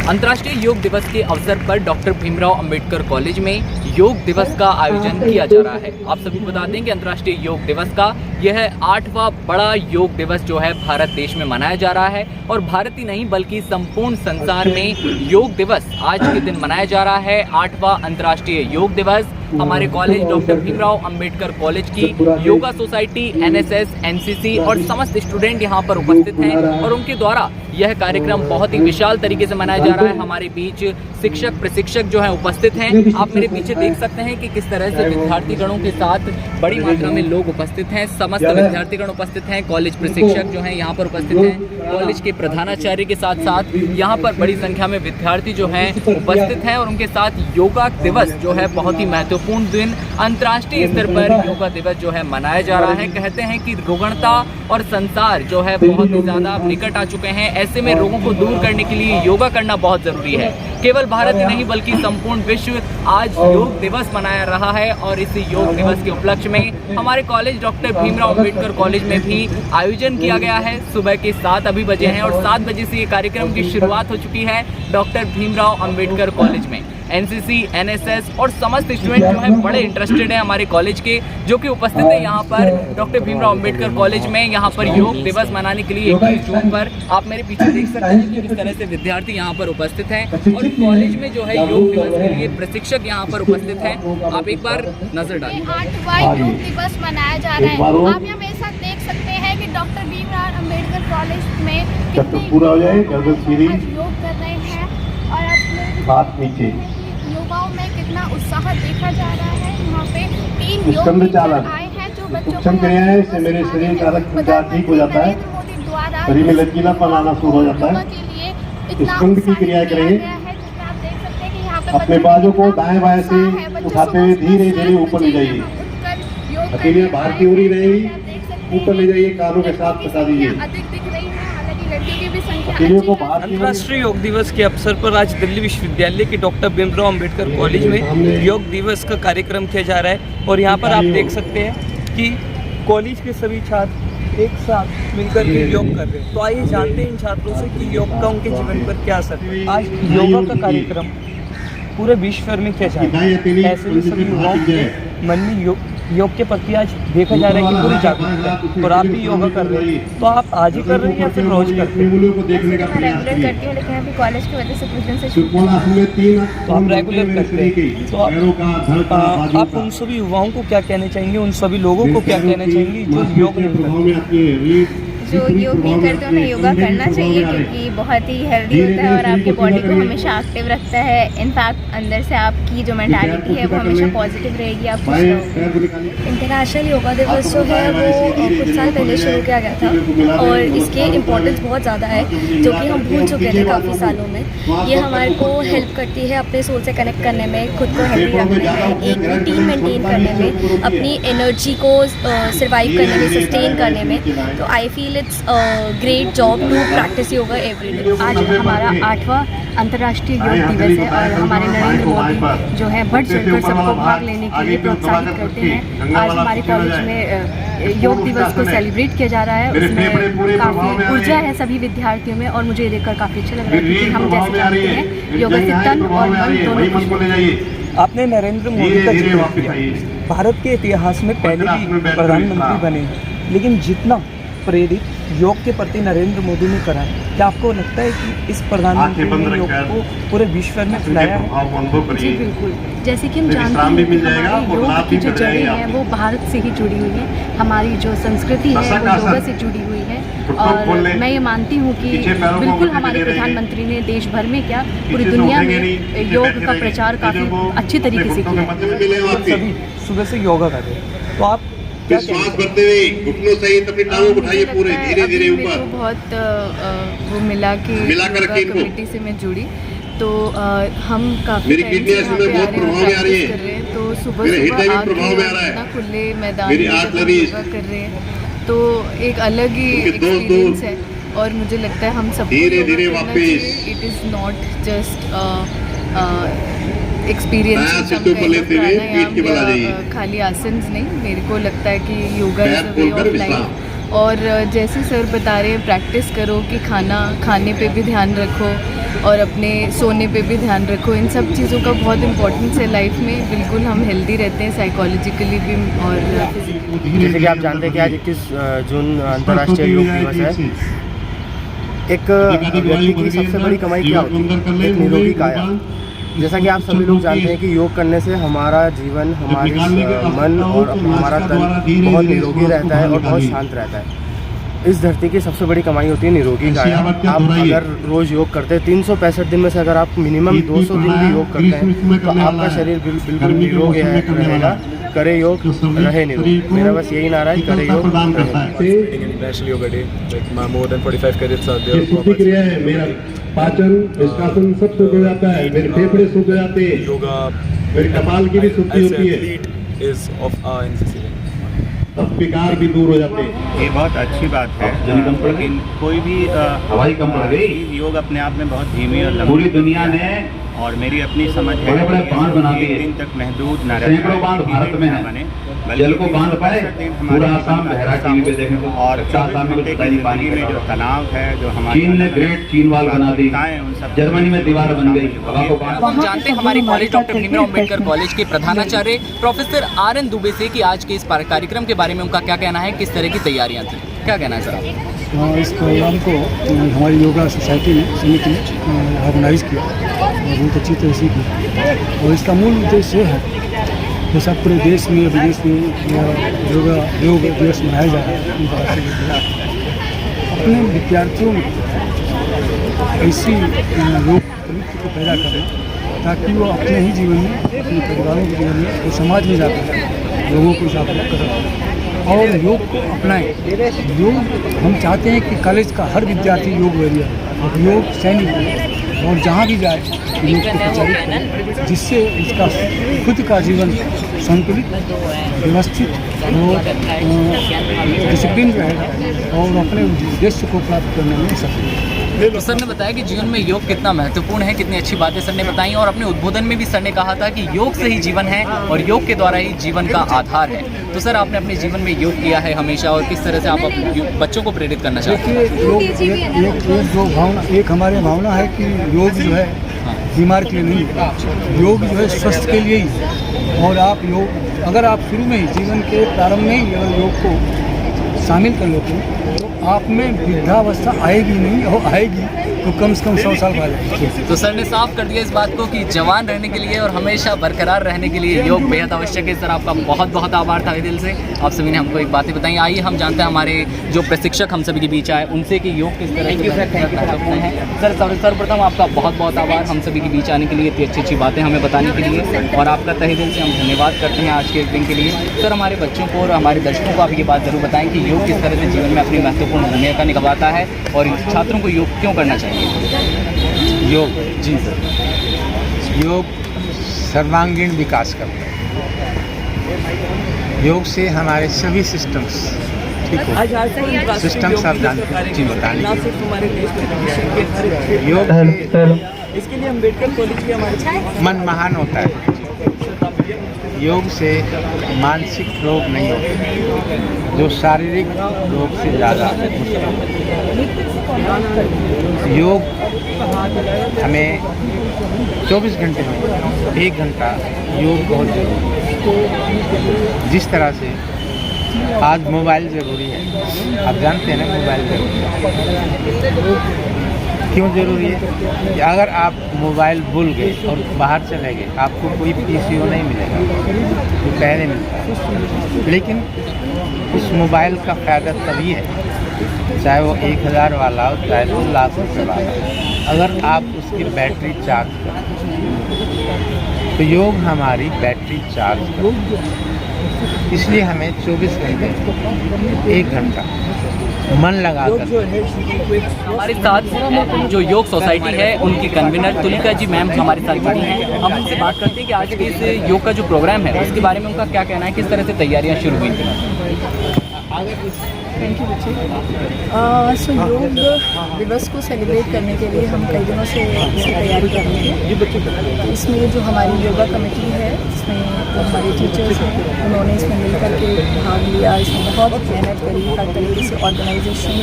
अंतर्राष्ट्रीय योग दिवस के अवसर पर डॉक्टर भीमराव अंबेडकर कॉलेज में योग दिवस का आयोजन किया जा रहा है। आप सभी को बता दें कि अंतर्राष्ट्रीय योग दिवस का यह 8वां बड़ा योग दिवस जो है भारत देश में मनाया जा रहा है और भारत ही नहीं बल्कि संपूर्ण संसार में योग दिवस आज के दिन मनाया जा रहा है। 8वां अंतर्राष्ट्रीय योग दिवस हमारे college doctor Bhimrao Ambedkar college की योगा सोसाइटी, एनएसएस, एनसीसी और समस्त स्टूडेंट यहाँ पर उपस्थित हैं और उनके द्वारा यह कार्यक्रम बहुत ही विशाल तरीके से मनाया जा रहा है। हमारे बीच शिक्षक प्रशिक्षक जो हैं उपस्थित हैं। आप मेरे पीछे देख सकते हैं कि किस तरह से विद्यार्थीगणों के साथ बड़ी मात्रा में लोग उपस्थित हैं। समस्त विद्यार्थीगण उपस्थित हैं, कॉलेज प्रशिक्षक जो हैं यहाँ पर उपस्थित हैं, कॉलेज के प्रधानाचार्य के साथ साथ यहाँ पर बड़ी संख्या में विद्यार्थी जो हैं उपस्थित हैं और उनके साथ योगा दिवस जो है बहुत ही महत्वपूर्ण दिन अंतर्राष्ट्रीय स्तर पर योगा दिवस जो है मनाया जा रहा है। कहते हैं कि रुग्णता और संसार जो है बहुत ही ज़्यादा निकट आ चुके हैं। ऐसे में रोगों को दूर करने के लिए योगा करना बहुत ज़रूरी है। केवल भारत ही नहीं बल्कि संपूर्ण विश्व आज योग दिवस मनाया रहा है और इस योग दिवस के उपलक्ष्य में हमारे college doctor Bhimrao Ambedkar college में भी आयोजन किया गया है। सुबह के 7 अभी बजे हैं और 7 बजे से ये कार्यक्रम की शुरुआत हो चुकी है डॉक्टर भीमराव अंबेडकर कॉलेज में। एनसीसी, एनएसएस और समस्त स्टूडेंट जो हैं बड़े इंटरेस्टेड हैं हमारे कॉलेज के, जो कि उपस्थित है यहाँ पर डॉक्टर भीमराव अंबेडकर कॉलेज में यहाँ पर योग दिवस मनाने के लिए 21 जून पर। आप मेरे पीछे देख सकते हैं कि किस तरह से विद्यार्थी यहाँ पर उपस्थित हैं और कॉलेज में जो है योग दिवस के लिए प्रशिक्षक यहाँ पर उपस्थित हैं। आप एक बार नजर डालिए। 8वां योग दिवस मनाया जा रहा है। आप यहाँ मेरे साथ देख सकते हैं कि डॉक्टर भीमराव अंबेडकर कॉलेज में कितने पूरा हो जाए योग कर रहे हैं और हाथ नीचे युवाओं में कितना उत्साह देखा जा रहा है। यहाँ पे 3 योग आए हैं जो बच्चों को मेरे शरीर का रक्त ठीक हो जाता है, शरीर में लचीलापन आना शुरू हो जाता है। स्कंद की क्रिया करेंगे। अपने बाजू को दाएं बाएं से उठाते हुए धीरे धीरे ऊपर ले जाइए। अकेले बाहर की ओर ही रहेगी, ऊपर ले जाइए, कानों के साथ फंसा दीजिए। अंतर्राष्ट्रीय योग दिवस के अवसर पर आज दिल्ली विश्वविद्यालय के डॉक्टर भीमराव अंबेडकर कॉलेज में योग दिवस का कार्यक्रम किया जा रहा है और यहाँ पर आप देख सकते हैं कि कॉलेज के सभी छात्र एक साथ मिलकर के योग कर रहे हैं। तो आइए जानते हैं इन छात्रों से कि योग का उनके जीवन पर क्या असर है। आज योगा का कार्यक्रम पूरे विश्व भर में किया जा रहा है। ऐसे में सभी युवाओं के मन में योग के प्रति आज देखा जा रहा है कि पूरी जागरूकता है और आप भी योगा कर रहे हैं। तो आप आज ही कर रहे हैं या फिर रोज करते हैं? रेगुलर करती हूँ, लेकिन अभी कॉलेज की वजह से कुछ दिन से तो आप रेगुलर करते हैं। तो आप उन सभी युवाओं को क्या कहना चाहेंगे, उन सभी लोगों को क्या कहना चाहेंगे जो योग नहीं करते? जो योग नहीं करते उन्हें योगा करना चाहिए क्योंकि बहुत ही हेल्दी होता है और आपकी बॉडी को हमेशा एक्टिव रखता है। इनफैक्ट अंदर से आपकी जो मेंटालिटी है वो हमेशा पॉजिटिव रहेगी। आप खुश रहोगे। इंटरनेशनल योगा दिवस जो है वो कुछ साल पहले शुरू किया गया था और इसके इम्पोर्टेंस बहुत ज़्यादा है जो कि हम भूल चुके थे काफ़ी सालों में। ये हमारे को हेल्प करती है अपने सोल से कनेक्ट करने में, खुद को हेल्दी रखने में, एक रूटीन मेंटेन करने में, अपनी एनर्जी को सर्वाइव करने में, सस्टेन करने में। तो I feel it's great job to practise yoga every day. आज हमारा 8वां अंतर्राष्ट्रीय योग दिवस है और हमारे नरेंद्र मोदी जो है बढ़ चढ़कर सबको भाग लेने के लिए प्रोत्साहित करते हैं। आज हमारे कॉलेज में योग दिवस को सेलिब्रेट किया जा रहा है। उसमें काफ़ी ऊर्जा है सभी विद्यार्थियों में और मुझे ये देखकर काफ़ी अच्छा लग रहा है क्योंकि हम जैसे जानते हैं योगा से तन और मन दोनों। आपने नरेंद्र मोदी का जिक्र किया। भारत के इतिहास में पहले भी प्रधानमंत्री बने, लेकिन जितना प्रेरित योग के प्रति नरेंद्र मोदी ने करा, क्या आपको लगता है कि इस प्रधानमंत्री ने योग को पूरे विश्व में फैलाया है? जी बिल्कुल। जैसे कि हम जानते हैं कि हमारे योग की जो जड़ें हैं वो भारत से ही जुड़ी हुई हैं। हमारी जो संस्कृति है वो योगा से जुड़ी हुई है और मैं ये मानती हूँ कि बिल्कुल हमारे प्रधानमंत्री ने देश भर में क्या पूरी दुनिया में योग का प्रचार काफ़ी अच्छी तरीके से किया है। सभी सुबह से योगा कर रहे हैं, तो आप श्वास भरते हुए घुटनों सहित अपनी टांगों को उठाइए पूरे धीरे धीरे ऊपर। बहुत वो मिला के कमेटी से मैं जुड़ी तो हम काफ़ी बहुत प्रभाव में आ रही है। तो सुबह आके खुले मैदान में योगा कर रहे हैं तो एक अलग ही एक्सपीरियंस है और मुझे लगता है हम सब धीरे धीरे वापस it is not just experience खाली आसन नहीं। मेरे को लगता है कि yoga is a way of life और जैसे सर बता रहे हैं प्रैक्टिस करो कि खाने पे भी ध्यान रखो और अपने सोने पे भी ध्यान रखो। इन सब चीज़ों का बहुत इम्पोर्टेंस है लाइफ में। बिल्कुल हम हेल्दी रहते हैं साइकोलॉजिकली भी और फिजिकली। जैसे कि आप जानते हैं कि आज 21 जून अंतर्राष्ट्रीय योग दिवस है। एक व्यक्ति की सबसे बड़ी कमाई क्या होती है? एक निरोगी काया। जैसा कि आप सभी लोग जानते हैं कि योग करने से हमारा जीवन, हमारी मन और हमारा तन बहुत निरोगी रहता है और बहुत शांत रहता है। इस धरती की सबसे बड़ी कमाई होती है निरोगी काया। आप अगर रोज़ योग करते हैं 365 दिन में से अगर आप मिनिमम 200 दिन भी योग करते हैं तो आपका शरीर बिल्कुल निरोगी रहेगा। करे योग रहे निरोगी। मेरा बस यही नारा है, करे योग International Yoga Day, like more than 45 cadets are there. शुद्धि क्रिया है, मेरा पाचन निष्कासन सब शुद्ध हो जाता है, मेरे फेफड़े शुद्ध हो जाते हैं, Yoga मेरे कपाल की भी शुद्धि as होती an है, athlete is of our NCC. सब विकार भी दूर हो जाते हैं। ये बहुत अच्छी बात है, लेकिन कोई भी हवाई कंपनी योग अपने आप में बहुत धीमी और लंबी पूरी दुनिया ने और मेरी अपनी समझ है बड़े-बड़े बांध बना दिए। एक दिन तक महदूद न सैकड़ों बांध भारत में है। बने, जल को बांध पाए पूरा आसाम बहरा टीवी पे देखें तो और आसाम में कुछ पानी में जो तनाव है, जो हमारे चीन ने ग्रेट चीन वाल बना दी, उन सब जर्मनी में दीवार बन गई, हवा को बांध। हम जानते हैं हमारे college doctor Bhimrao Ambedkar college के प्रधानाचार्य प्रोफेसर RN दुबे से कि आज के इस कार्यक्रम के बारे में उनका क्या कहना है, किस तरह की तैयारियां थी, क्या कहना है सर आप? इस प्रोग्राम को हमारी योगा सोसाइटी ने समिति ने ऑर्गेनाइज़ किया और बहुत अच्छी तरह से किया। और इसका मूल उद्देश्य है जैसा पूरे देश में या विदेश में योग दिवस मनाया जा रहा है, अपने विद्यार्थियों में ऐसी योग प्रवृत्ति को पैदा करें ताकि वो अपने ही जीवन में, अपने परिवारों के जीवन में और समाज में जाकर लोगों को जागरूक करें और योग को अपनाएं। योग हम चाहते हैं कि कॉलेज का हर विद्यार्थी योग वरियर, योग सैनिक हो और जहाँ भी जाए योग को प्रचारित करें, जिससे उसका खुद का जीवन संतुलित, व्यवस्थित और डिसिप्लिन रहेगा और अपने उद्देश्य को प्राप्त करने में सफल होगा। तो सर ने बताया कि जीवन में योग कितना महत्वपूर्ण है, कितनी अच्छी बातें सर ने बताई और अपने उद्बोधन में भी सर ने कहा था कि योग से ही जीवन है और योग के द्वारा ही जीवन का आधार है। तो सर आपने अपने जीवन में योग किया है हमेशा और किस तरह से आप बच्चों को प्रेरित करना चाहते हैं? एक हमारी भावना है कि योग जो है बीमार के लिए नहीं है, योग जो है स्वस्थ के लिए ही है। और आप योग अगर आप शुरू में ही जीवन के प्रारंभ में ही अगर योग को शामिल कर लेते हैं तो आप में वृद्धावस्था आएगी नहीं और आएगी तो कम से कम 100 साल बाद। तो सर ने साफ कर दिया इस बात को कि जवान रहने के लिए और हमेशा बरकरार रहने के लिए योग बेहद आवश्यक है। सर आपका बहुत बहुत आभार था दिल से, आप सभी ने हमको एक बातें बताई। आइए हम जानते हैं हमारे जो प्रशिक्षक हम सभी के बीच आए उनसे कि योग किस तरह से महत्वपूर्ण है। सर सर्वप्रथम आपका बहुत बहुत आभार हम सभी के बीच आने के लिए, इतनी अच्छी अच्छी बातें हमें बताने के लिए और आपका तहे दिल से हम धन्यवाद करते हैं आज के दिन के लिए। सर हमारे बच्चों को और हमारे दर्शकों को आप ये बात ज़रूर बताएं कि योग किस तरह से जीवन में अपनी महत्वपूर्ण भूमिका निभाता है और छात्रों को योग क्यों करना चाहिए? योग जी सर, योग सर्वांगीण विकास करता है। योग से हमारे सभी सिस्टम्स ठीक हो, सिस्टम्स आप जानते हैं जी बताने योग इसके लिए अम्बेडकर कॉलेज के हमारे मन महान होता है। योग से मानसिक रोग नहीं होते जो शारीरिक रोग से ज़्यादा योग हमें 24 घंटे में 1 घंटा योग बहुत ज़रूरी है। जिस तरह से आज मोबाइल ज़रूरी है, आप जानते हैं ना मोबाइल ज़रूरी है। क्यों ज़रूरी है कि अगर आप मोबाइल भूल गए और बाहर चले गए आपको कोई PCO नहीं मिलेगा जो पहले मिलता है। लेकिन उस मोबाइल का फ़ायदा तभी है चाहे वो 1000 वाला हो चाहे 2 लाख रुपये वाला हो, अगर आप उसकी बैटरी चार्ज करें। तो योग हमारी बैटरी चार्ज करें, इसलिए हमें 24 घंटे 1 घंटा मन लगा कर। हमारे साथ जो योग सोसाइटी है उनकी कन्वीनर तुलिका जी मैम हमारे साथ जुड़ी हैं। हम उनसे बात करते हैं कि आज के इस योग का जो प्रोग्राम है उसके बारे में उनका क्या कहना है, किस तरह से तैयारियां शुरू हुई थी। थैंक यू बच्चे। सो योग दिवस को सेलिब्रेट करने के लिए हम कई दिनों से इसकी तैयारी कर रहे हैं। इसमें जो हमारी योगा कमेटी है, इसमें जो हमारे टीचर्स हैं, उन्होंने इसमें मिल कर के भाग लिया। इसमें बहुत मेहनत करी, हर तरीके से ऑर्गेनाइजेशन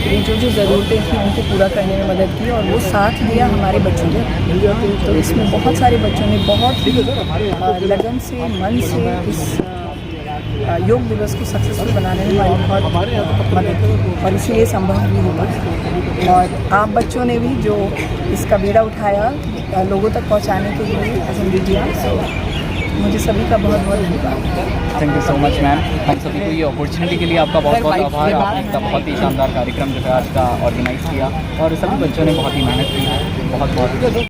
की जो ज़रूरतें थी उनको पूरा करने में मदद की और वो साथ दिया हमारे बच्चों ने। तो इसमें बहुत सारे बच्चों ने बहुत ही लगन से, मन से इस योग दिवस को सक्सेसफुल बनाने में हमारी बहुत मदद की और इसीलिए संभव भी हुआ। और आप बच्चों ने भी जो इसका बीड़ा उठाया लोगों तक पहुंचाने के लिए एज एन मीडिया, मुझे सभी का बहुत बहुत धन्यवाद। Thank you so much ma'am. हम सभी को ये अपॉर्चुनिटी के लिए आपका बहुत बहुत आभार। आपने इसका बहुत ही शानदार कार्यक्रम जो है आज का ऑर्गेनाइज़ किया और सभी बच्चों ने बहुत ही मेहनत की है। बहुत बहुत